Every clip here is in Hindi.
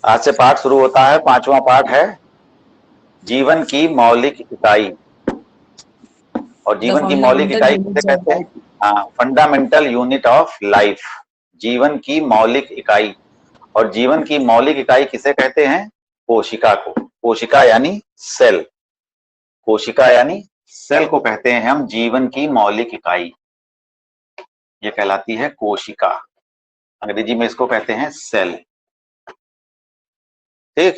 आज से पाठ शुरू होता है। 5वां पाठ है जीवन की मौलिक इकाई। और द जीवन की मौलिक फंडामेंटल इकाई किसे यूनिट्स ऑफ कहते हैं? लाइफ। हाँ, फंडामेंटल यूनिट ऑफ लाइफ। जीवन की मौलिक इकाई। और जीवन की मौलिक इकाई किसे कहते हैं? कोशिका को। कोशिका यानी सेल। कोशिका यानी सेल को कहते हैं हम जीवन की मौलिक इकाई। ये कहलाती है कोशिका। अंग्रेजी में इसको कहते हैं सेल। ठीक।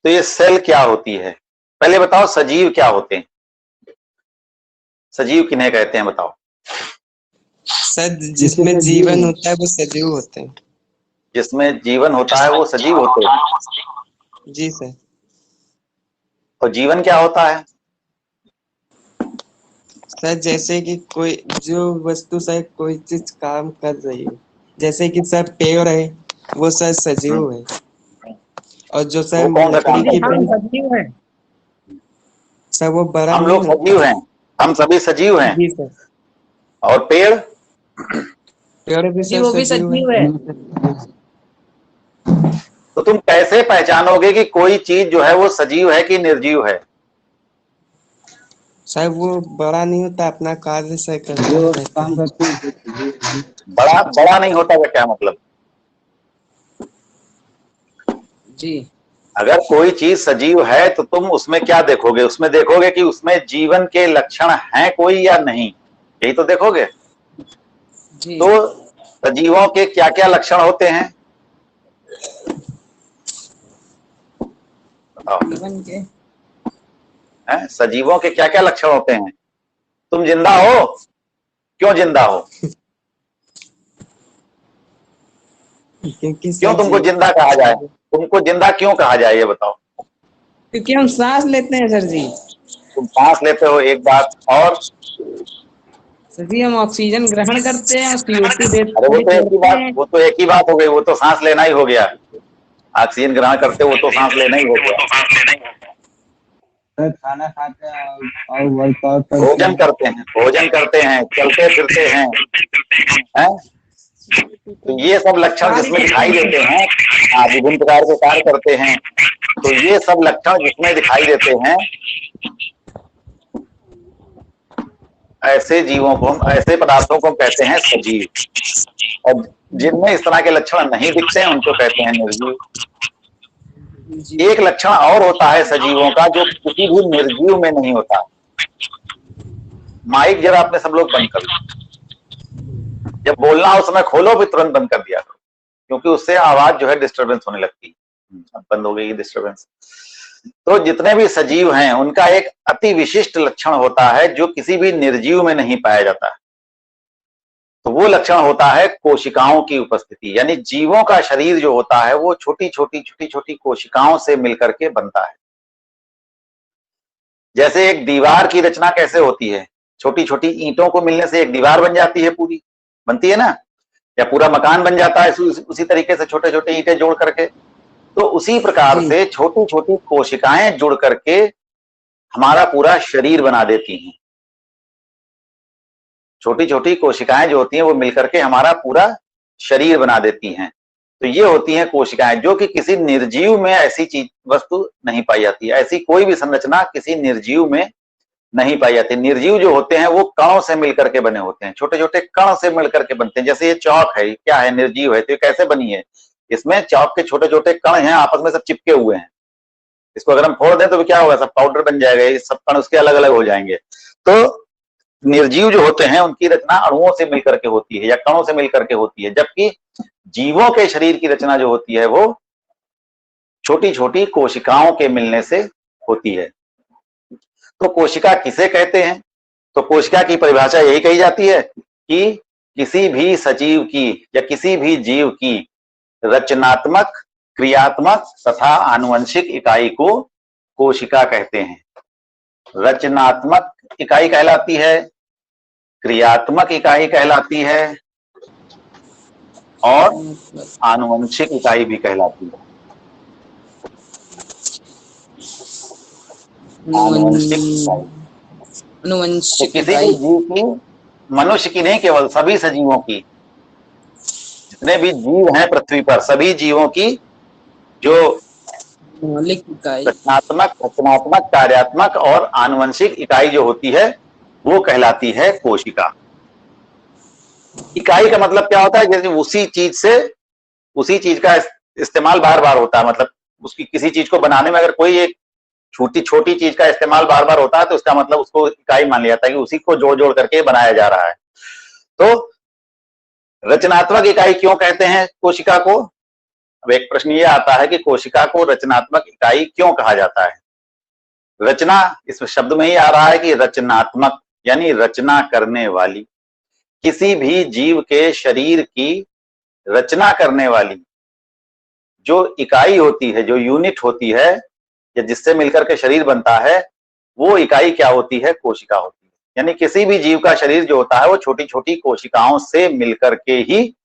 तो ये सेल क्या होती है? पहले बताओ सजीव क्या होते हैं? सजीव किन्हें कहते हैं बताओ? सर जिसमें जीवन होता है वो सजीव होते हैं। जिसमें जीवन होता है वो सजीव होते हैं। जी सर। और जीवन क्या होता है? सर जैसे कि कोई जो वस्तु सर कोई चीज काम कर रही है, जैसे कि सर पेड़ है वो सर सजीव है। और जो सर वो कौन सा काम लकड़ी की करता है? बन सजीव है। सर वो बड़ा हम नहीं लोग होता। सजीव हैं। हम सभी सजीव हैं। जी सर। और पेड़? पेड़ भी जी सर वो भी सजीव सजीव है। है। तो तुम कैसे पहचानोगे कि कोई चीज जो है वो सजीव है कि निर्जीव है? सर वो बड़ा नहीं होता, अपना कार्य सर करता काम करते हैं। बड़ा बड़ा नहीं होता का क्या मतलब? जी अगर कोई चीज सजीव है तो तुम उसमें क्या देखोगे? उसमें देखोगे कि उसमें जीवन के लक्षण हैं कोई या नहीं, यही तो देखोगे। जी। तो सजीवों के क्या क्या लक्षण होते हैं बताओ? जीवन के हैं? सजीवों के क्या क्या लक्षण होते हैं? तुम जिंदा हो, क्यों जिंदा हो? क्योंकि क्यों सर तुमको जिंदा कहा जाए? तुमको जिंदा क्यों कहा जाए ये बताओ? क्योंकि हम सांस लेते हैं सर जी। तुम सांस लेते हो एक बात, और सर जी हम ऑक्सीजन ग्रहण करते हैं और CO2 अरे वो तो एक ही छोड़ते बात, हैं। वो तो एक ही बात हो गई, वो तो सांस लेना ही हो गया। ऑक्सीजन ग्रहण करते वो तो सांस लेना ही हो गया। खाना खाते हैं और वर्कआउट भोजन करते हैं, भोजन करते हैं, चलते फिरते हैं, हैं? तो ये सब लक्षण जिसमें दिखाई देते हैं, विभिन्न प्रकार के कार्य करते हैं, तो ये सब लक्षण जिसमें दिखाई देते हैं, ऐसे जीवों को हम, ऐसे पदार्थों को हम कहते हैं सजीव। और जिनमें इस तरह के लक्षण नहीं दिखते हैं उनको कहते हैं निर्जीव। एक लक्षण और होता है सजीवों का जो किसी भी निर्जीव में नहीं होता। माइक जरा आपने सब लोग बंद कर लो। जब बोलना हो उस समय खोलो भी तुरंत बंद कर दिया करो, क्योंकि उससे आवाज जो है डिस्टरबेंस होने लगती है। अब बंद हो गई डिस्टरबेंस। तो जितने भी सजीव हैं उनका एक अति विशिष्ट लक्षण होता है जो किसी भी निर्जीव में नहीं पाया जाता है। तो वो लक्षण होता है कोशिकाओं की उपस्थिति। यानी जीवों का शरीर जो होता है वो छोटी छोटी कोशिकाओं से मिलकर के बनता है। जैसे एक दीवार की रचना कैसे होती है? छोटी छोटी ईंटों को मिलने से एक दीवार बन जाती है, पूरी बनती है ना, या पूरा मकान बन जाता है उसी तरीके से छोटे छोटे ईंटें जोड़ करके। तो उसी प्रकार से छोटी छोटी कोशिकाएं जुड़ करके हमारा पूरा शरीर बना देती हैं। छोटी छोटी कोशिकाएं जो होती हैं वो मिलकर के हमारा पूरा शरीर बना देती हैं। तो ये होती हैं कोशिकाएं, जो कि किसी निर्जीव में ऐसी चीज वस्तु नहीं पाई जाती है। ऐसी कोई भी संरचना किसी निर्जीव में नहीं पाई जाती। निर्जीव जो होते हैं वो कणों से मिलकर के बने होते हैं, छोटे छोटे कण से मिलकर के बनते हैं। जैसे ये चौक है, क्या है? निर्जीव है। तो ये कैसे बनी है? इसमें चौक के छोटे छोटे कण हैं, आपस में सब चिपके हुए हैं। इसको अगर हम फोड़ दें तो क्या होगा? सब पाउडर बन जाएगा, ये सब कण उसके अलग अलग हो जाएंगे। तो निर्जीव जो होते हैं उनकी रचना अणुओं से मिलकर के होती है या कणों से मिलकर के होती है, जबकि जीवों के शरीर की रचना जो होती है वो छोटी छोटी कोशिकाओं के मिलने से होती है। तो कोशिका किसे कहते हैं? तो कोशिका की परिभाषा यही कही जाती है कि किसी भी सजीव की या किसी भी जीव की रचनात्मक, क्रियात्मक तथा आनुवंशिक इकाई को कोशिका कहते हैं। रचनात्मक इकाई कहलाती है, क्रियात्मक इकाई कहलाती है और आनुवंशिक इकाई भी कहलाती है। आनुवंशिक इकाई। तो किसी भी जीव की, मनुष्य की नहीं, केवल सभी सजीवों की, जितने भी जीव हैं पृथ्वी पर, सभी जीवों की जो मौलिक इकाई रचनात्मक, कार्यात्मक और आनुवंशिक इकाई जो होती है वो कहलाती है कोशिका। इकाई का मतलब क्या होता है? जैसे उसी चीज का इस्तेमाल बार बार होता है, मतलब उसकी किसी चीज को बनाने में अगर कोई एक छोटी छोटी चीज का इस्तेमाल बार बार होता है तो उसका मतलब उसको इकाई मान लिया जाता है कि उसी को जोड़ जोड़ करके बनाया जा रहा है। तो रचनात्मक इकाई क्यों कहते हैं कोशिका को? अब एक प्रश्न ये आता है कि कोशिका को रचनात्मक इकाई क्यों कहा जाता है? रचना इस शब्द में ही आ रहा है कि रचनात्मक यानी रचना करने वाली, किसी भी जीव के शरीर की रचना करने वाली जो इकाई होती है, जो यूनिट होती है या जिससे मिलकर के शरीर बनता है, वो इकाई क्या होती है? कोशिका होती है। यानी किसी भी जीव का शरीर जो होता है वो छोटी छोटी कोशिकाओं से मिलकर के ही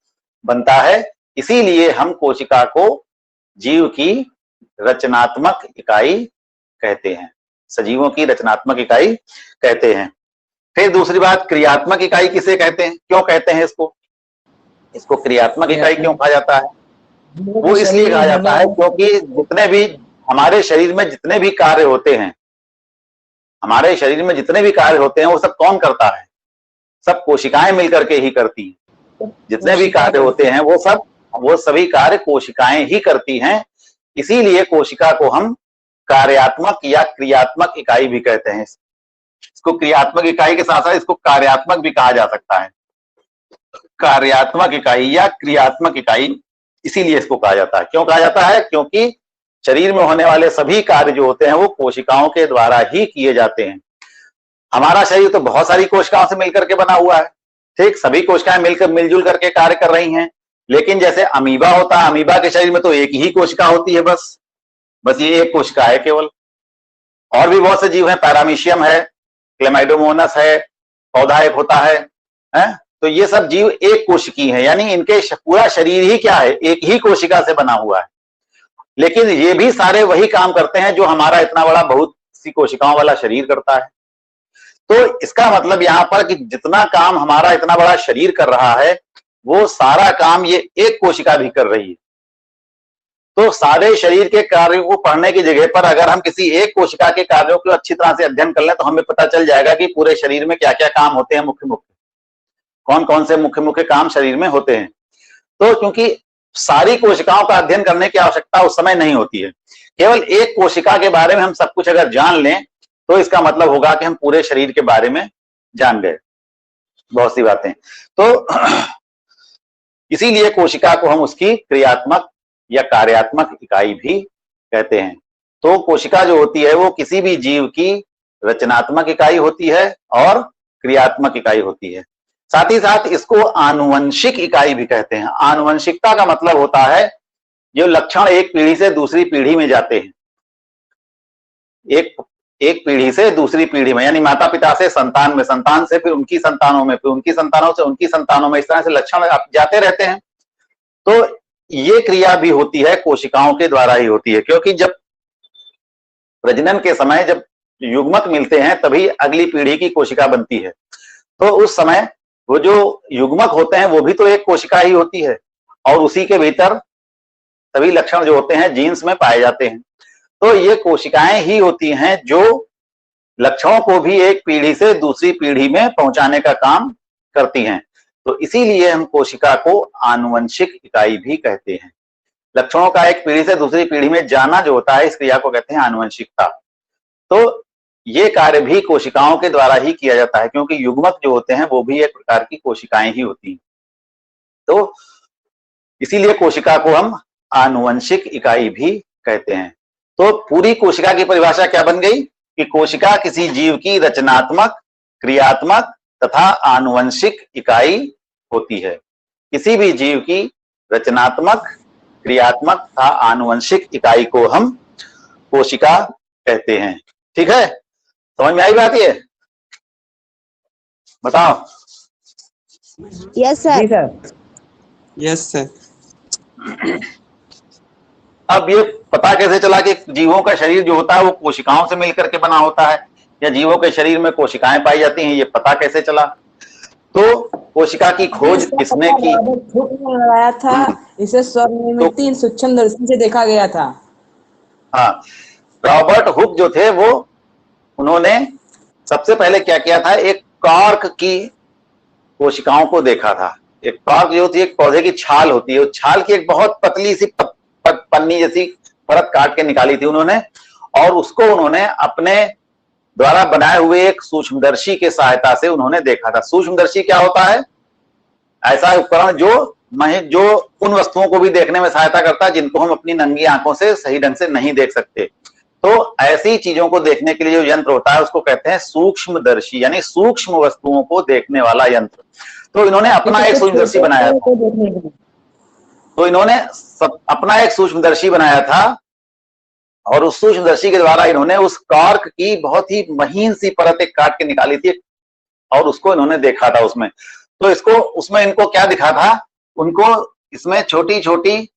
बनता है। इसीलिए हम कोशिका को जीव की रचनात्मक इकाई कहते हैं, सजीवों की रचनात्मक इकाई कहते हैं। फिर दूसरी बात, क्रियात्मक इकाई किसे कहते हैं? क्यों कहते हैं इसको क्रियात्मक इकाई क्यों कहा जाता है? वो इसलिए कहा जाता है क्योंकि जितने भी हमारे शरीर में जितने भी कार्य होते हैं, हमारे शरीर में जितने भी कार्य होते हैं वो सब कौन करता है? सब कोशिकाएं मिलकर के ही करती हैं। जितने भी कार्य होते हैं वो सभी कार्य कोशिकाएं ही करती हैं। इसीलिए कोशिका को हम कार्यात्मक या क्रियात्मक इकाई भी कहते हैं। इसको क्रियात्मक इकाई के साथ साथ इसको कार्यात्मक भी कहा जा सकता है। कार्यात्मक इकाई या क्रियात्मक इकाई इसीलिए इसको कहा जाता है। क्यों कहा जाता है? क्योंकि शरीर में होने वाले सभी कार्य जो होते हैं वो कोशिकाओं के द्वारा ही किए जाते हैं। हमारा शरीर तो बहुत सारी कोशिकाओं से मिलकर के बना हुआ है, ठीक? सभी कोशिकाएं मिलजुल करके कार्य कर रही हैं। लेकिन जैसे अमीबा होता है, अमीबा के शरीर में तो एक ही कोशिका होती है, बस ये एक कोशिका है केवल। और भी बहुत से जीव हैं, पैरामीशियम है, क्लेमाइडोमोनस है, पौधा एक होता है? तो ये सब जीव एक कोशिकी है, यानी इनके पूरा शरीर ही क्या है? एक ही कोशिका से बना हुआ है। लेकिन ये भी सारे वही काम करते हैं जो हमारा इतना बड़ा बहुत सी कोशिकाओं वाला शरीर करता है। तो इसका मतलब यहां पर कि जितना काम हमारा इतना बड़ा शरीर कर रहा है वो सारा काम ये एक कोशिका भी कर रही है। तो सारे शरीर के कार्यों को पढ़ने की जगह पर अगर हम किसी एक कोशिका के कार्यों को अच्छी तरह से अध्ययन कर लें तो हमें पता चल जाएगा कि पूरे शरीर में क्या क्या काम होते हैं, मुख्य कौन कौन से मुख्य काम शरीर में होते हैं। तो क्योंकि सारी कोशिकाओं का अध्ययन करने की आवश्यकता उस समय नहीं होती है, केवल एक कोशिका के बारे में हम सब कुछ अगर जान लें तो इसका मतलब होगा कि हम पूरे शरीर के बारे में जान गए बहुत सी बातें। तो इसीलिए कोशिका को हम उसकी क्रियात्मक या कार्यात्मक इकाई भी कहते हैं। तो कोशिका जो होती है वो किसी भी जीव की रचनात्मक इकाई होती है और क्रियात्मक इकाई होती है। साथ ही साथ इसको आनुवंशिक इकाई भी कहते हैं। आनुवंशिकता का मतलब होता है जो लक्षण एक पीढ़ी से दूसरी पीढ़ी में जाते हैं, एक पीढ़ी से दूसरी पीढ़ी में, यानी माता पिता से संतान में, संतान से फिर उनकी संतानों में, फिर उनकी संतानों से उनकी संतानों में, इस तरह से लक्षण जाते रहते हैं। तो ये क्रिया भी होती है कोशिकाओं के द्वारा ही होती है, क्योंकि जब प्रजनन के समय जब युग्मक मिलते हैं तभी अगली पीढ़ी की कोशिका बनती है। तो उस समय वो जो युग्मक होते हैं वो भी तो एक कोशिका ही होती है और उसी के भीतर सभी लक्षण जो होते हैं जीन्स में पाए जाते हैं। तो ये कोशिकाएं ही होती हैं जो लक्षणों को भी एक पीढ़ी से दूसरी पीढ़ी में पहुंचाने का काम करती हैं। तो इसीलिए हम कोशिका को आनुवंशिक इकाई भी कहते हैं। लक्षणों का एक पीढ़ी से दूसरी पीढ़ी में जाना जो होता है इस क्रिया को कहते हैं आनुवंशिकता। तो ये कार्य भी कोशिकाओं के द्वारा ही किया जाता है, क्योंकि युग्मक जो होते हैं वो भी एक प्रकार की कोशिकाएं ही होती हैं। तो इसीलिए कोशिका को हम आनुवंशिक इकाई भी कहते हैं। तो पूरी कोशिका की परिभाषा क्या बन गई कि कोशिका किसी जीव की रचनात्मक, क्रियात्मक तथा आनुवंशिक इकाई होती है। किसी भी जीव की रचनात्मक, क्रियात्मक तथा आनुवंशिक इकाई को हम कोशिका कहते हैं। ठीक है, समझ में आई बात? ये बताओ। Yes sir. जी सर। Yes sir. अब ये पता कैसे चला कि जीवों का शरीर जो होता है वो कोशिकाओं से मिलकर के बना होता है या जीवों के शरीर में कोशिकाएं पाई जाती हैं, ये पता कैसे चला? तो कोशिका की खोज किसने की? रॉबर्ट हुक ने लगाया था, इसे स्वनिर्मित सूक्ष्मदर्शी से देखा गया था। हाँ, रॉबर्ट हुक जो थे वो उन्होंने सबसे पहले क्या किया था, एक कॉर्क की कोशिकाओं को देखा था। एक कॉर्क जो होती है, एक पौधे की छाल होती है, उस छाल की एक बहुत पतली सी पन्नी जैसी परत काट के निकाली थी उन्होंने, और उसको उन्होंने अपने द्वारा बनाए हुए एक सूक्ष्मदर्शी के सहायता से उन्होंने देखा था। सूक्ष्मदर्शी क्या होता है? ऐसा उपकरण जो उन वस्तुओं को भी देखने में सहायता करता है जिनको हम अपनी नंगी आंखों से सही ढंग से नहीं देख सकते। तो ऐसी चीजों को देखने के लिए जो यंत्र होता है उसको कहते हैं सूक्ष्मदर्शी, यानी सूक्ष्म वस्तुओं को देखने वाला यंत्र। तो इन्होंने अपना एक सूक्ष्मदर्शी बनाया था। तो इन्होंने अपना एक सूक्ष्मदर्शी बनाया था, और उस सूक्ष्मदर्शी के द्वारा इन्होंने उस कॉर्क की बहुत ही महीन सी परत एक काट के निकाली थी, और उसको इन्होंने देखा था उसमें। तो उसमें इनको क्या दिखा था? उनको इसमें छोटी छोटी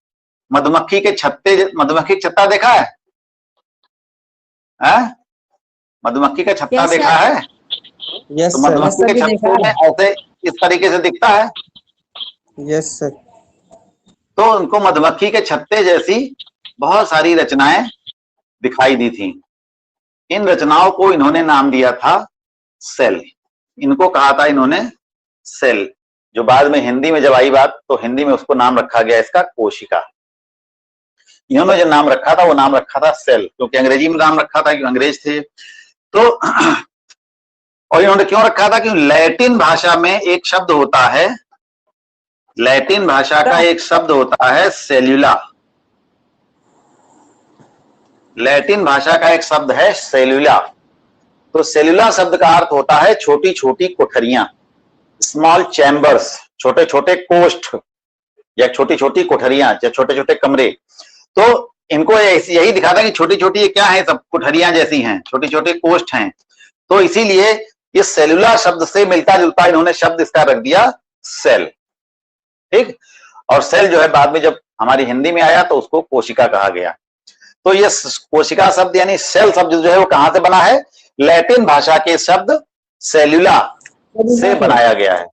मधुमक्खी के छत्ता देखा है? मधुमक्खी का छत्ता देखा है? यस तो सर। मधुमक्खी के छत्ते में ऐसे इस तरीके से दिखता है। Yes sir. तो उनको मधुमक्खी के छत्ते जैसी बहुत सारी रचनाएं दिखाई दी थी। इन रचनाओं को इन्होंने नाम दिया था सेल। इनको कहा था इन्होंने सेल, जो बाद में हिंदी में जब आई बात तो हिंदी में उसको नाम रखा गया इसका कोशिका। इन्होंने जो नाम रखा था वो नाम रखा था सेल, क्योंकि अंग्रेजी में नाम रखा था, क्योंकि अंग्रेज थे। तो और इन्होंने क्यों रखा था? कि लैटिन भाषा में एक शब्द होता है, लैटिन भाषा का एक शब्द होता है सेल्यूला। लैटिन भाषा का एक शब्द है सेल्यूला। तो सेल्यूला शब्द का अर्थ होता है छोटी छोटी कोठरियां, स्मॉल चैम्बर्स, छोटे छोटे कोष्ठ या छोटी छोटी कोठरियां या छोटे छोटे कमरे। तो इनको यही दिखा था कि छोटी छोटी ये क्या है, सब कोठरियां जैसी हैं, छोटी छोटे कोष्ठ हैं। तो इसीलिए इस सेल्यूला शब्द से मिलता जुलता इन्होंने शब्द इसका रख दिया सेल। ठीक। और सेल जो है बाद में जब हमारी हिंदी में आया तो उसको कोशिका कहा गया। तो ये कोशिका शब्द यानी सेल शब्द जो है वो कहां से बना है? लैटिन भाषा के शब्द सेल्यूला से बनाया गया है।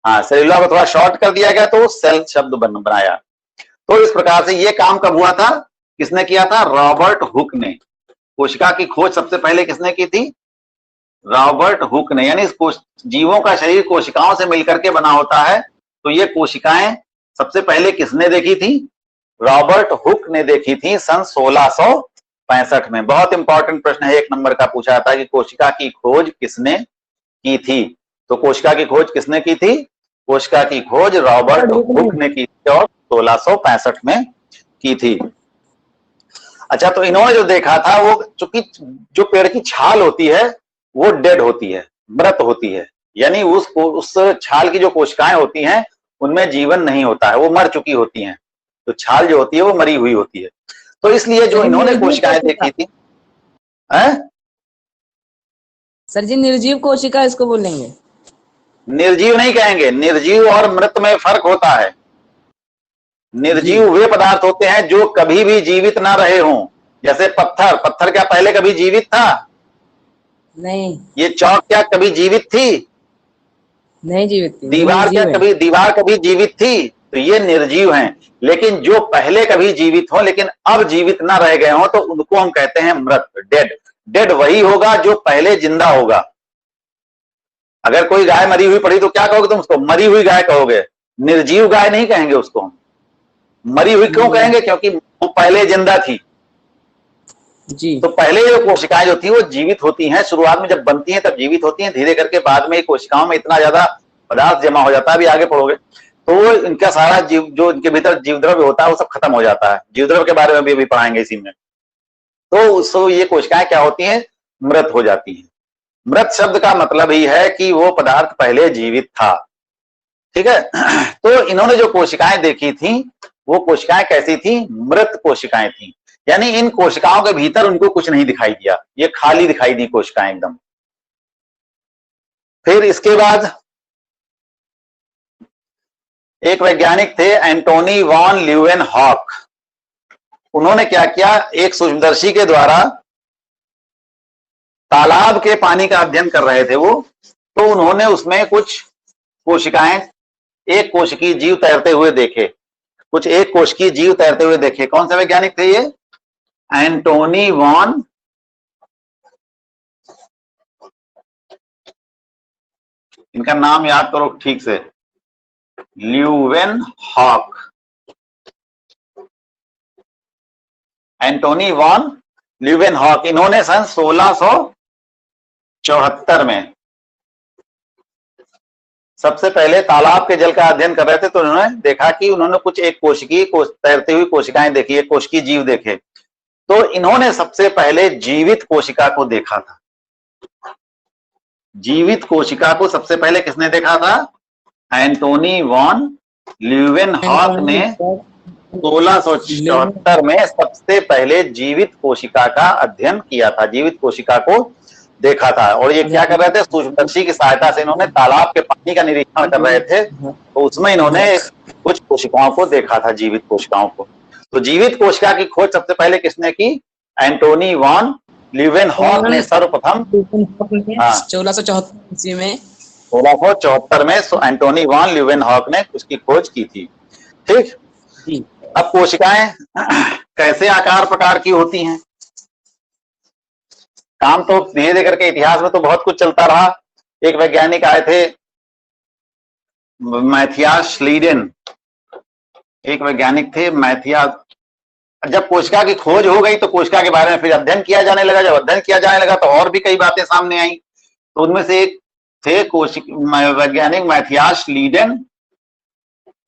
हाँ, सेल्यूला को थोड़ा शॉर्ट कर दिया गया तो सेल शब्द बनाया। तो इस प्रकार से ये काम कब हुआ था? किसने किया था? रॉबर्ट हुक ने। कोशिका की खोज सबसे पहले किसने की थी? रॉबर्ट हुक ने। यानी जीवों का शरीर कोशिकाओं से मिलकर के बना होता है, तो ये कोशिकाएं सबसे पहले किसने देखी थी? रॉबर्ट हुक ने देखी थी सन 1665 में। बहुत इंपॉर्टेंट प्रश्न है, 1 नंबर का पूछा था कि कोशिका की खोज किसने की थी? तो कोशिका की खोज किसने की थी? कोशिका की खोज रॉबर्ट हुक ने की थी और 1665 में की थी। अच्छा, तो इन्होंने जो देखा था वो चूंकि जो पेड़ की छाल होती है वो डेड होती है, मृत होती है, यानी उस छाल की जो कोशिकाएं होती हैं उनमें जीवन नहीं होता है, वो मर चुकी होती हैं। तो छाल जो होती है वो मरी हुई होती है। तो इसलिए जो इन्होंने कोशिकाएं देखी थी, सर जी निर्जीव कोशिका इसको बोलेंगे? निर्जीव नहीं कहेंगे, निर्जीव और मृत में फर्क होता है। निर्जीव वे पदार्थ होते हैं जो कभी भी जीवित ना रहे हों, जैसे पत्थर क्या पहले कभी जीवित था? नहीं। ये चौक क्या कभी जीवित थी? नहीं जीवित थी। दीवार कभी जीवित थी? तो ये निर्जीव हैं। लेकिन जो पहले कभी जीवित हो लेकिन अब जीवित ना रह गए हो तो उनको हम कहते हैं मृत, डेड। डेड वही होगा जो पहले जिंदा होगा। अगर कोई गाय मरी हुई पड़ी तो क्या कहोगे तुम उसको? मरी हुई गाय कहोगे, निर्जीव गाय नहीं कहेंगे उसको हम। मरी हुई क्यों कहेंगे? क्योंकि वो पहले जिंदा थी जी। तो पहले जो कोशिकाएं जो थी वो जीवित होती हैं, शुरुआत में जब बनती हैं तब जीवित होती हैं, धीरे करके बाद में कोशिकाओं में इतना ज्यादा पदार्थ जमा हो जाता है, अभी आगे पढ़ोगे, तो वो इनका सारा जो इनके भीतर जीवद्रव्य होता है वो सब खत्म हो जाता है। जीवद्रव्य के बारे में भी अभी पढ़ाएंगे इसी में। तो ये कोशिकाएं क्या होती हैं? मृत हो जाती हैं। मृत शब्द का मतलब ही है कि वो पदार्थ पहले जीवित था। ठीक है। तो इन्होंने जो कोशिकाएं देखी थी वो कोशिकाएं कैसी थी? मृत कोशिकाएं थी। यानी इन कोशिकाओं के भीतर उनको कुछ नहीं दिखाई दिया, ये खाली दिखाई दी कोशिकाएं एकदम। फिर इसके बाद एक वैज्ञानिक थे एंटोनी वॉन ल्यूवेनहॉक। उन्होंने क्या किया? एक सूक्ष्मदर्शी के द्वारा तालाब के पानी का अध्ययन कर रहे थे वो, तो उन्होंने उसमें कुछ कोशिकाएं, एक कोशिकीय जीव तैरते हुए देखे, कुछ एक कोशिकीय जीव तैरते हुए देखे। कौन से वैज्ञानिक थे ये? एंटोनी वॉन इनका नाम याद करो ठीक से, ल्यूवेनहॉक। एंटोनी वॉन ल्यूवेनहॉक, इन्होंने सन 1674 में सबसे पहले तालाब के जल का अध्ययन कर रहे थे, तो उन्होंने देखा कि उन्होंने कुछ एक कोशिकीय तैरती हुई कोशिकाएं देखी, एक कोशिकीय जीव देखे। तो इन्होंने सबसे पहले जीवित कोशिका को देखा था। जीवित कोशिका को सबसे पहले किसने देखा था? एंटोनी वॉन ल्यूवेनहॉक ने 1674 में सबसे पहले जीवित कोशिका का अध्ययन किया था, जीवित कोशिका को देखा था। और ये क्या कर रहे थे? सूक्ष्मदर्शी की सहायता से इन्होंने तालाब के पानी का निरीक्षण कर रहे थे, तो उसमें इन्होंने कुछ कोशिकाओं को देखा था, जीवित कोशिकाओं को। तो जीवित कोशिका की खोज सबसे पहले किसने की? एंटोनी वॉन ल्यूवेनहॉक ने सर्वप्रथम 1674 में 1674 में एंटोनी वॉन ल्यूवेनहॉक ने उसकी खोज की थी। ठीक, अब कोशिकाएं कैसे आकार प्रकार की होती हैं? काम तो धीरे धीरे करके इतिहास में तो बहुत कुछ चलता रहा। एक वैज्ञानिक आए थे मैथियास लीडेन, एक वैज्ञानिक थे मैथियास। जब कोशिका की खोज हो गई तो कोशिका के बारे में फिर अध्ययन किया जाने लगा। जब अध्ययन किया जाने लगा तो और भी कई बातें सामने आई। तो उनमें से एक थे वैज्ञानिक मैथियास लीडेन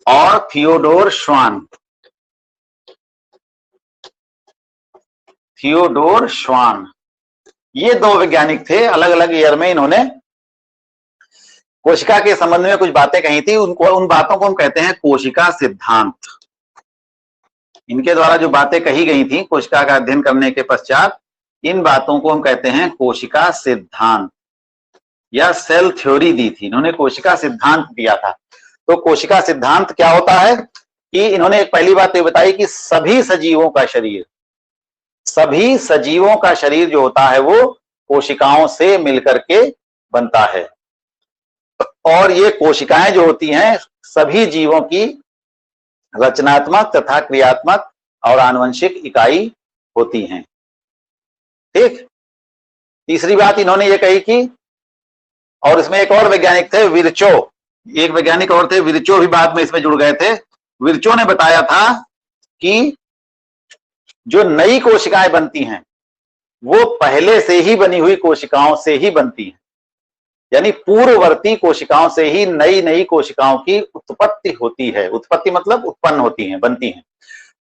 और थियोडोर श्वान। थियोडोर श्वान, ये दो वैज्ञानिक थे। अलग अलग ईयर में इन्होंने कोशिका के संबंध में कुछ बातें कही थी। उन बातों को हम कहते हैं कोशिका सिद्धांत। इनके द्वारा जो बातें कही गई थी कोशिका का अध्ययन करने के पश्चात, इन बातों को हम कहते हैं कोशिका सिद्धांत या सेल थ्योरी दी थी। इन्होंने कोशिका सिद्धांत दिया था। तो कोशिका सिद्धांत क्या होता है कि इन्होंने एक पहली बात ये बताई कि सभी सजीवों का शरीर जो होता है वो कोशिकाओं से मिलकर के बनता है। और ये कोशिकाएं जो होती हैं सभी जीवों की रचनात्मक तथा क्रियात्मक और आनुवंशिक इकाई होती हैं। ठीक, तीसरी बात इन्होंने ये कही कि, और इसमें एक और वैज्ञानिक थे विर्चो, एक वैज्ञानिक और थे विर्चो, भी बाद में इसमें जुड़ गए थे। विर्चो ने बताया था कि जो नई कोशिकाएं बनती हैं वो पहले से ही बनी हुई कोशिकाओं से ही बनती हैं, यानी पूर्ववर्ती कोशिकाओं से ही नई नई कोशिकाओं की उत्पत्ति होती है। उत्पत्ति मतलब उत्पन्न होती हैं, बनती हैं।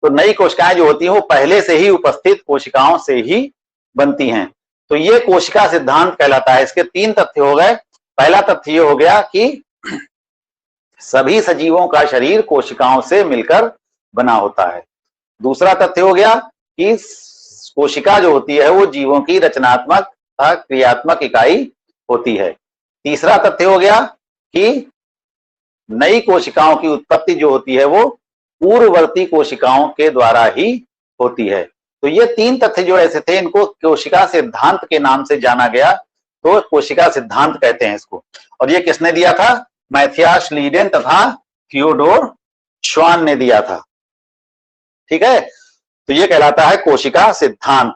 तो नई कोशिकाएं जो होती हैं वो पहले से ही उपस्थित कोशिकाओं से ही बनती हैं। तो ये कोशिका सिद्धांत कहलाता है। इसके 3 तथ्य हो गए। पहला तथ्य ये हो गया कि सभी सजीवों का शरीर कोशिकाओं से मिलकर बना होता है। दूसरा तथ्य हो गया कि कोशिका जो होती है वो जीवों की रचनात्मक तथा क्रियात्मक इकाई होती है। तीसरा तथ्य हो गया कि नई कोशिकाओं की उत्पत्ति जो होती है वो पूर्ववर्ती कोशिकाओं के द्वारा ही होती है। तो ये 3 तथ्य जो ऐसे थे इनको कोशिका सिद्धांत के नाम से जाना गया। तो कोशिका सिद्धांत कहते हैं इसको। और ये किसने दिया था? मैथियास लीडेन तथा थियोडोर श्वान ने दिया था। ठीक है, तो ये कहलाता है कोशिका सिद्धांत।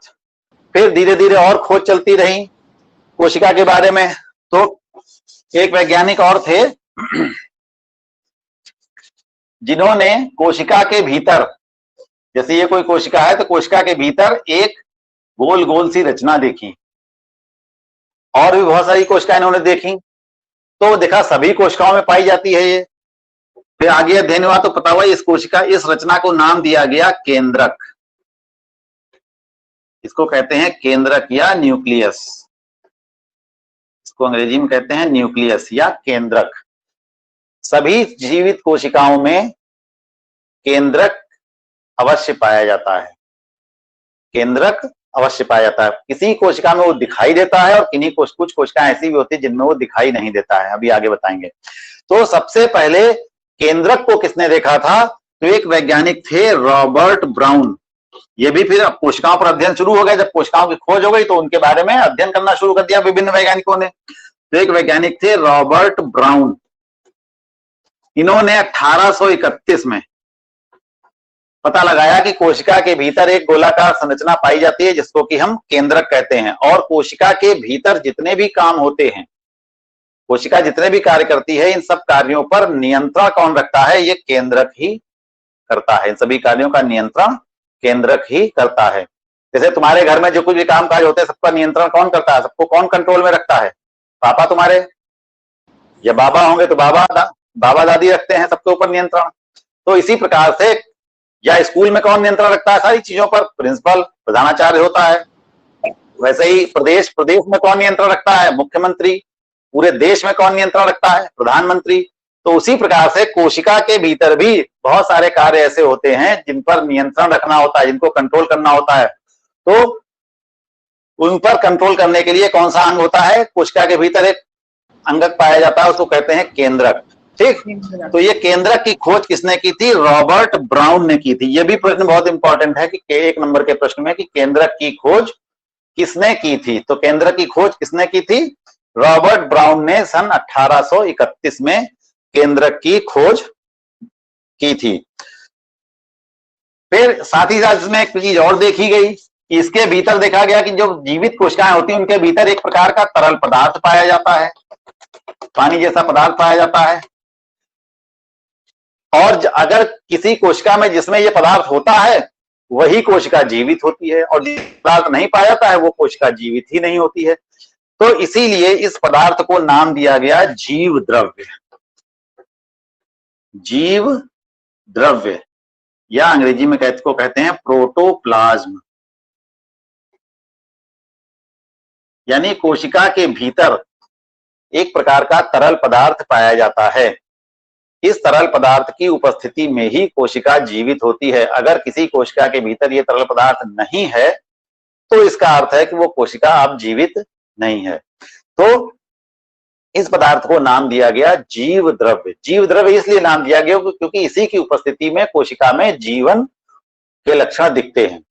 फिर धीरे धीरे और खोज चलती रही कोशिका के बारे में। तो एक वैज्ञानिक और थे जिन्होंने कोशिका के भीतर, जैसे ये कोई कोशिका है तो कोशिका के भीतर एक गोल गोल सी रचना देखी। और भी बहुत सारी कोशिकाएं इन्होंने देखी तो देखा सभी कोशिकाओं में पाई जाती है ये। फिर आगे अध्ययन हुआ तो पता हुआ इस रचना को नाम दिया गया केंद्रक। इसको कहते हैं केंद्रक या न्यूक्लियस। इसको अंग्रेजी में कहते हैं न्यूक्लियस या केंद्रक। सभी जीवित कोशिकाओं में केंद्रक अवश्य पाया जाता है। केंद्रक अवश्य पाया जाता है। किसी कोशिका में वो दिखाई देता है और किन्हीं कुछ कोशिकाएं ऐसी भी होती है जिनमें वो दिखाई नहीं देता है। अभी आगे बताएंगे। तो सबसे पहले केंद्रक को किसने देखा था? तो एक वैज्ञानिक थे रॉबर्ट ब्राउन। ये भी फिर कोशिकाओं पर अध्ययन शुरू हो गया। जब कोशिकाओं की खोज हो गई तो उनके बारे में अध्ययन करना शुरू कर दिया विभिन्न वैज्ञानिकों ने। तो एक वैज्ञानिक थे रॉबर्ट ब्राउन। इन्होंने 1831 में पता लगाया कि कोशिका के भीतर एक गोलाकार संरचना पाई जाती है जिसको कि हम केंद्रक कहते हैं, और कोशिका के भीतर जितने भी काम होते हैं, कोशिका जितने भी कार्य करती है, इन सब कार्यों पर नियंत्रण कौन रखता है? ये केंद्रक ही करता है। इन सभी कार्यों का नियंत्रण केंद्रक ही करता है। जैसे तुम्हारे घर में जो कुछ भी काम काज होते हैं सबका नियंत्रण कौन करता है? सबको कौन कंट्रोल में रखता है? पापा तुम्हारे, या बाबा होंगे तो बाबा दादी रखते हैं सबके ऊपर नियंत्रण। तो इसी प्रकार से, या स्कूल में कौन नियंत्रण रखता है सारी चीजों पर? प्रिंसिपल, प्रधानाचार्य होता है। वैसे ही प्रदेश में कौन नियंत्रण रखता है? मुख्यमंत्री। पूरे देश में कौन नियंत्रण रखता है? प्रधानमंत्री। तो उसी प्रकार से कोशिका के भीतर भी बहुत सारे कार्य ऐसे होते हैं जिन पर नियंत्रण रखना होता है, जिनको कंट्रोल करना होता है। तो उन पर कंट्रोल करने के लिए कौन सा अंग होता है? कोशिका के भीतर एक अंगक पाया जाता है, उसको कहते हैं केंद्रक। ठीक, तो ये केंद्रक की खोज किसने की थी? रॉबर्ट ब्राउन ने की थी। ये भी प्रश्न बहुत इंपॉर्टेंट है कि 1 नंबर के प्रश्न में कि केंद्रक की खोज किसने की थी। तो केंद्रक की खोज किसने की थी? रॉबर्ट ब्राउन ने सन 1831 में केंद्रक की खोज की थी। फिर साथ ही साथ इसमें एक चीज और देखी गई कि इसके भीतर देखा गया कि जो जीवित कोशिकाएं होती हैं उनके भीतर एक प्रकार का तरल पदार्थ पाया जाता है, पानी जैसा पदार्थ पाया जाता है। और अगर किसी कोशिका में जिसमें यह पदार्थ होता है वही कोशिका जीवित होती है, और जिस पदार्थ नहीं पाया जाता है वो कोशिका जीवित ही नहीं होती है। तो इसीलिए इस पदार्थ को नाम दिया गया जीव द्रव्य। जीव द्रव्य, या अंग्रेजी में कहते हैं प्रोटोप्लाज्म। यानी कोशिका के भीतर एक प्रकार का तरल पदार्थ पाया जाता है। इस तरल पदार्थ की उपस्थिति में ही कोशिका जीवित होती है। अगर किसी कोशिका के भीतर ये तरल पदार्थ नहीं है तो इसका अर्थ है कि वो कोशिका अब जीवित नहीं है। तो इस पदार्थ को नाम दिया गया जीव द्रव्य। जीव द्रव्य इसलिए नाम दिया गया क्योंकि इसी की उपस्थिति में कोशिका में जीवन के लक्षण दिखते हैं,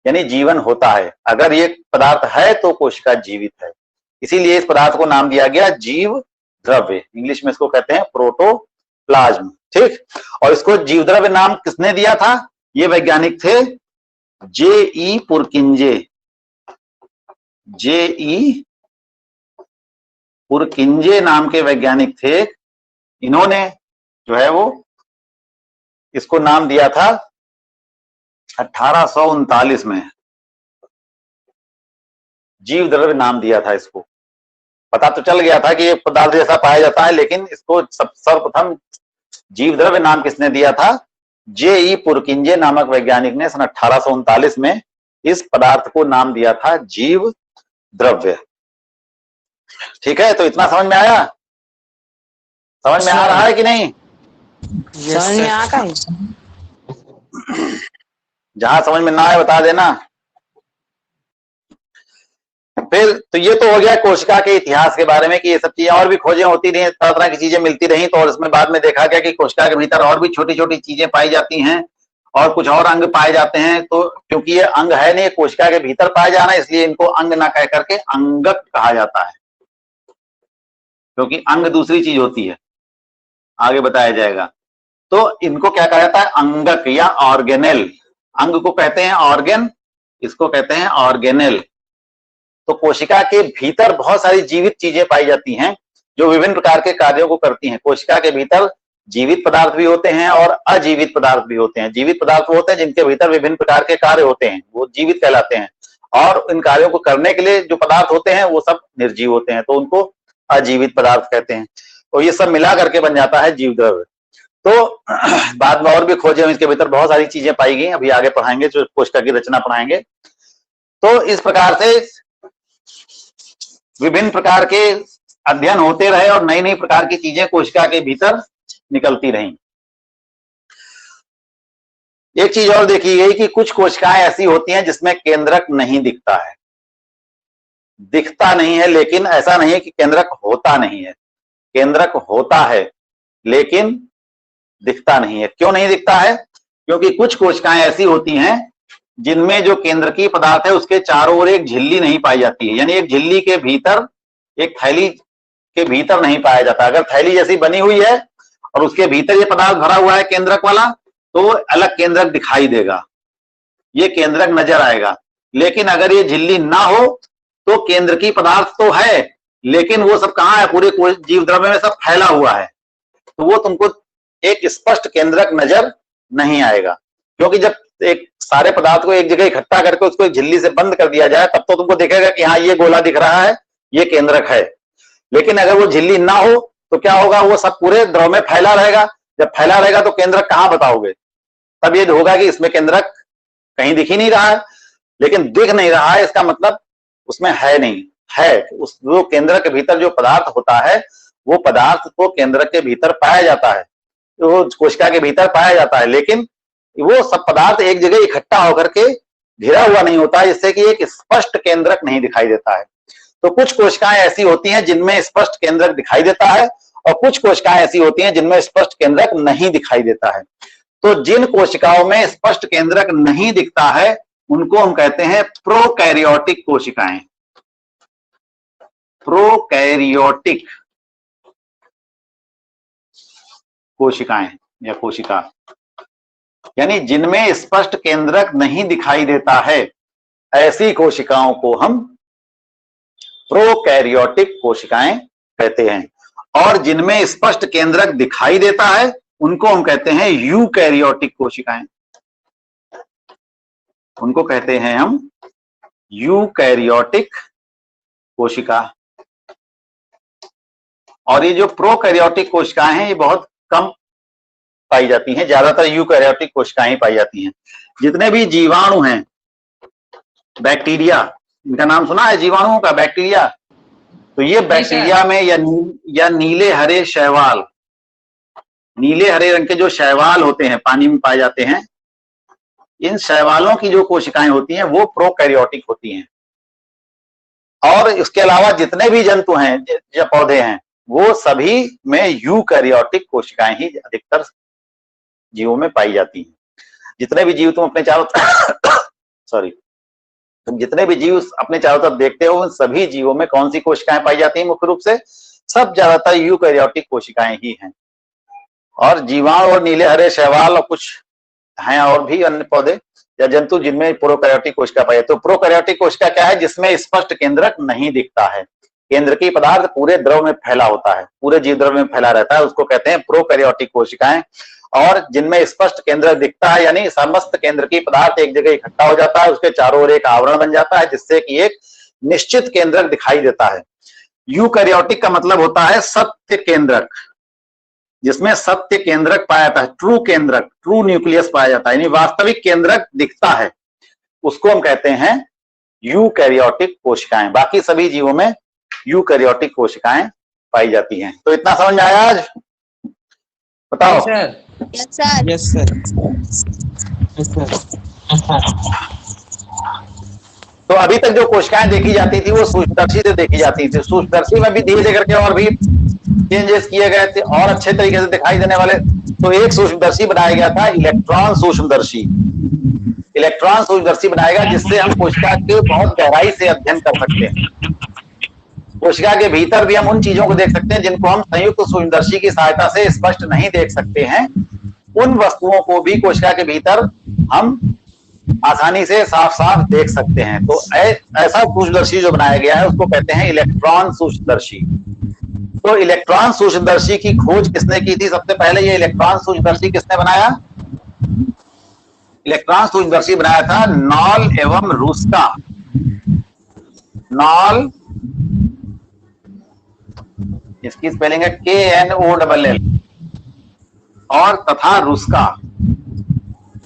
यानी जीवन होता है। अगर ये पदार्थ है तो कोशिका जीवित है, इसीलिए इस पदार्थ को नाम दिया गया जीव द्रव्य। इंग्लिश में इसको कहते हैं प्रोटोप्लाज्म। ठीक, और इसको जीव द्रव्य नाम किसने दिया था? ये वैज्ञानिक थे J.E. पुरकिंजे। J.E. पुरकिंजे नाम के वैज्ञानिक थे। इन्होंने जो है वो इसको नाम दिया था 1839 में। जीव द्रव्य नाम दिया था इसको। पता तो चल गया था कि ये पदार्थ जैसा पाया जाता है, लेकिन इसको सर्वप्रथम जीव द्रव्य नाम किसने दिया था? J.E. पुरकिंजे नामक वैज्ञानिक ने सन 1839 में इस पदार्थ को नाम दिया था जीव द्रव्य। ठीक है, तो इतना समझ में आया? समझ में आ रहा है कि नहीं? समझ में आता है। जहां समझ में ना आए बता देना। फिर तो ये तो हो गया कोशिका के इतिहास के बारे में कि ये सब चीजें और भी खोजें होती रही, तरह तरह की चीजें मिलती रही। तो और इसमें बाद में देखा गया कि कोशिका के भीतर और भी छोटी छोटी चीजें पाई जाती हैं और कुछ और अंग पाए जाते हैं। तो क्योंकि ये अंग है नहीं, कोशिका के भीतर पाए जाना, इसलिए इनको अंग ना कह करके अंगक कहा जाता है, क्योंकि अंग दूसरी चीज होती है, आगे बताया जाएगा। तो इनको क्या कहा जाता है? अंगक या ऑर्गेनेल। अंग को कहते हैं ऑर्गेन, इसको कहते हैं ऑर्गेनेल। तो कोशिका के भीतर बहुत सारी जीवित चीजें पाई जाती हैं जो विभिन्न प्रकार के कार्यों को करती हैं। कोशिका के भीतर जीवित पदार्थ भी होते हैं और अजीवित पदार्थ भी होते हैं। जीवित पदार्थ वो होते हैं जिनके भीतर विभिन्न प्रकार के कार्य होते हैं, वो जीवित कहलाते हैं। और इन कार्यों को करने के लिए जो पदार्थ होते हैं वो सब निर्जीव होते हैं, तो उनको अजीवित पदार्थ कहते हैं। तो ये सब मिला करके बन जाता है जीव द्रव्य। तो बाद में और भी खोजे, इसके भीतर बहुत सारी चीजें पाई गई, अभी आगे पढ़ाएंगे, जो कोशिका की रचना पढ़ाएंगे। तो इस प्रकार से विभिन्न प्रकार के अध्ययन होते रहे और नई नई प्रकार की चीजें कोशिका के भीतर निकलती रहीं। एक चीज और देखी गई कि कुछ कोशिकाएं ऐसी होती हैं जिसमें केंद्रक नहीं दिखता है, दिखता नहीं है, लेकिन ऐसा नहीं है कि केंद्रक होता नहीं है। केंद्रक होता है लेकिन दिखता नहीं है। क्यों नहीं दिखता है? क्योंकि कुछ कोशिकाएं ऐसी होती हैं जिनमें जो केंद्रकीय पदार्थ है उसके चारों ओर एक झिल्ली नहीं पाई जाती है, यानी एक झिल्ली के भीतर, एक थैली के भीतर नहीं पाया जाता। अगर थैली जैसी बनी हुई है और उसके भीतर ये पदार्थ भरा हुआ है केंद्रक वाला, तो अलग केंद्रक दिखाई देगा, ये केंद्रक नजर आएगा। लेकिन अगर ये झिल्ली ना हो तो केंद्र की पदार्थ तो है, लेकिन वो सब कहाँ है, पूरे जीव द्रव्य में सब फैला हुआ है, तो वो तुमको एक स्पष्ट केंद्रक नजर नहीं आएगा। क्योंकि जब एक सारे पदार्थ को एक जगह इकट्ठा करके उसको एक झिल्ली से बंद कर दिया जाए, तब तो तुमको दिखेगा कि हाँ ये गोला दिख रहा है, ये केंद्रक है। लेकिन अगर वो झिल्ली ना हो तो क्या होगा, वो सब पूरे द्रव में फैला रहेगा। जब फैला रहेगा तो केंद्रक कहाँ बताओगे, तब ये होगा कि इसमें केंद्रक कहीं दिख ही नहीं रहा है। लेकिन दिख नहीं रहा है इसका मतलब उसमें है नहीं, है उस जो केंद्र के भीतर जो पदार्थ होता है, वो पदार्थ तो केंद्र के भीतर पाया जाता है, वो कोशिका के भीतर पाया जाता है, लेकिन वो सब पदार्थ एक जगह इकट्ठा होकर के घिरा हुआ नहीं होता, जिससे कि एक स्पष्ट केंद्रक नहीं दिखाई देता है। तो कुछ कोशिकाएं ऐसी होती हैं जिनमें स्पष्ट केंद्रक दिखाई देता है, और कुछ कोशिकाएं ऐसी होती हैं जिनमें स्पष्ट केंद्रक नहीं दिखाई देता है। तो जिन कोशिकाओं में स्पष्ट केंद्रक नहीं दिखता है उनको हम कहते हैं प्रोकैरियोटिक कोशिकाएं। प्रोकैरियोटिक कोशिकाएं या कोशिका, यानी जिनमें स्पष्ट केंद्रक नहीं दिखाई देता है, ऐसी कोशिकाओं को हम प्रोकैरियोटिक कोशिकाएं कहते हैं। और जिनमें स्पष्ट केंद्रक दिखाई देता है उनको हम कहते हैं यूकैरियोटिक कोशिकाएं, उनको कहते हैं हम यूकैरियोटिक कोशिका। और ये जो प्रोकैरियोटिक कोशिकाएं हैं ये बहुत कम पाई जाती हैं, ज्यादातर यूकैरियोटिक कोशिकाएं ही पाई जाती हैं। जितने भी जीवाणु हैं, बैक्टीरिया, इनका नाम सुना है जीवाणुओं का, बैक्टीरिया, तो ये बैक्टीरिया में या नीले हरे शैवाल, नीले हरे रंग के जो शैवाल होते हैं पानी में पाए जाते हैं, इन शैवालों की जो कोशिकाएं होती हैं वो प्रोकैरियोटिक होती हैं। और इसके अलावा जितने भी जंतु हैं या पौधे हैं वो सभी में यूकैरियोटिक कोशिकाएं ही अधिकतर जीवों में पाई जाती हैं। जितने भी जीव तुम अपने चारों सॉरी तुम जितने भी जीव अपने चारों तरफ देखते हो उन सभी जीवों में कौन सी कोशिकाएं पाई जाती हैं मुख्य रूप से? सब ज्यादातर यूकैरियोटिक कोशिकाएं ही हैं। और जीवाणु और नीले हरे शैवाल और कुछ हैं और भी अन्य पौधे या जंतु जिनमें प्रोकैरियोटिक कोशिका पाई जाती है। तो प्रोकैरियोटिक कोशिका क्या है? जिसमें स्पष्ट केंद्रक नहीं दिखता है, केंद्र की पदार्थ पूरे द्रव में फैला होता है, पूरे जीव द्रव में फैला रहता है, उसको कहते हैं प्रोकैरियोटिक कोशिकाएं। और जिनमें स्पष्ट केंद्र दिखता है यानी समस्त केंद्र की पदार्थ एक जगह इकट्ठा हो जाता है, उसके चारों ओर एक आवरण बन जाता है जिससे कि एक निश्चित केंद्रक दिखाई देता है। यूकैरियोटिक का मतलब होता है सत्य केंद्रक, जिसमें सत्य केंद्रक पाया जाता है, ट्रू केंद्रक, ट्रू न्यूक्लियस पाया जाता है, यानी वास्तविक केंद्रक दिखता है, उसको हम कहते हैं यूकैरियोटिक कोशिकाएं। बाकी सभी जीवों में यूकैरियोटिक कोशिकाएं पाई जाती हैं। तो इतना समझ में आया आज? बताओ। Yes sir. Yes sir. तो अभी तक जो कोशिकाएं देखी जाती थी वो सूक्ष्मदर्शी से देखी जाती थी। सूक्ष्मदर्शी में भी धीरे धीरे करके और भी चेंजेस किए गए थे और अच्छे तरीके से दिखाई देने वाले। तो एक सूक्ष्मदर्शी बनाया गया था, इलेक्ट्रॉन सूक्ष्मदर्शी। इलेक्ट्रॉन सूक्ष्मदर्शी बनाएगा जिससे हम कोशिका के बहुत गहराई से अध्ययन कर सकते हैं। कोशिका के भीतर भी हम उन चीजों को देख सकते हैं जिनको हम संयुक्त सूक्ष्मदर्शी की सहायता से स्पष्ट नहीं देख सकते हैं। उन वस्तुओं को भी कोशिका के भीतर हम आसानी से साफ साफ देख सकते हैं। तो ऐसा सूक्ष्मदर्शी जो बनाया गया है उसको कहते हैं इलेक्ट्रॉन सूक्ष्मदर्शी। तो इलेक्ट्रॉन सूक्ष्मदर्शी की खोज किसने की थी? सबसे पहले ये इलेक्ट्रॉन सूक्ष्मदर्शी किसने बनाया? इलेक्ट्रॉन सूक्ष्मदर्शी बनाया था नॉल एवं रुस्का। नॉल, इसकी स्पेलिंग है KNOLL, और तथा रुस्का,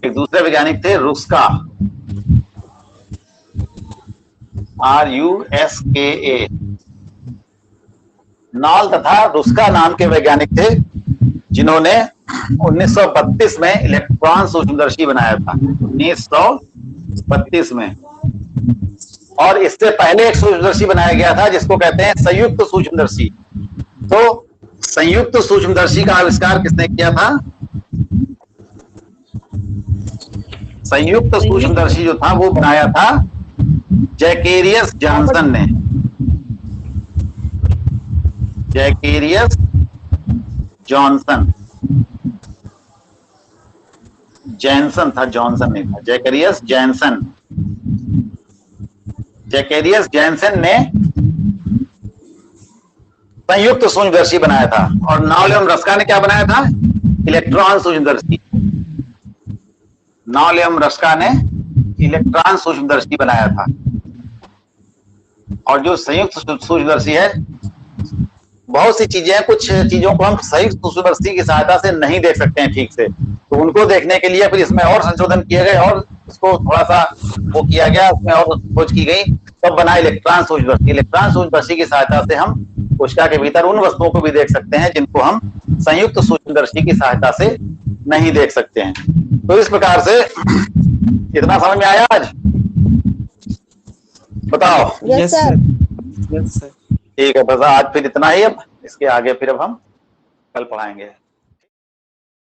एक दूसरे वैज्ञानिक थे रुस्का, RUSKA। नॉल तथा रुस्का नाम के वैज्ञानिक थे जिन्होंने 1932 में इलेक्ट्रॉन सूक्ष्मदर्शी बनाया था, 1932 में। और इससे पहले एक सूक्ष्मदर्शी बनाया गया था जिसको कहते हैं संयुक्त सूक्ष्मदर्शी। तो संयुक्त सूक्ष्मदर्शी का आविष्कार किसने किया था? संयुक्त सूक्ष्मदर्शी जो था वो बनाया था जैकेरियस जॉनसन ने। जैकेरियस जॉनसन जैनसन था, जॉनसन नहीं था, जैकेरियस जैनसन। जैकेरियस जैनसन ने संयुक्त सूक्ष्मदर्शी बनाया था। और नाओलियम रस्का ने क्या बनाया था? इलेक्ट्रॉन सूक्ष्मदर्शी। नाओलियम रस्का ने इलेक्ट्रॉन सूक्ष्मदर्शी बनाया था। और जो संयुक्त सूक्ष्मदर्शी है, बहुत सी चीजें हैं, कुछ चीजों को हम संयुक्त सूक्ष्मदर्शी की सहायता से नहीं देख सकते हैं ठीक से, तो उनको देखने के लिए फिर इसमें और संशोधन किए गए और इसको थोड़ा सा वो किया गया, उसमें और खोज की गई, तब बना इलेक्ट्रॉन सूक्ष्मदर्शी। इलेक्ट्रॉन सूक्ष्मदर्शी की सहायता से हम कोशिका के भीतर उन वस्तुओं को भी देख सकते हैं जिनको हम संयुक्त सूक्ष्मदर्शी की सहायता से नहीं देख सकते हैं। तो इस प्रकार से इतना समझ में आया आज? बताओ। Yes sir, yes sir. ठीक है, बस आज फिर इतना ही। अब इसके आगे फिर अब हम कल पढ़ाएंगे।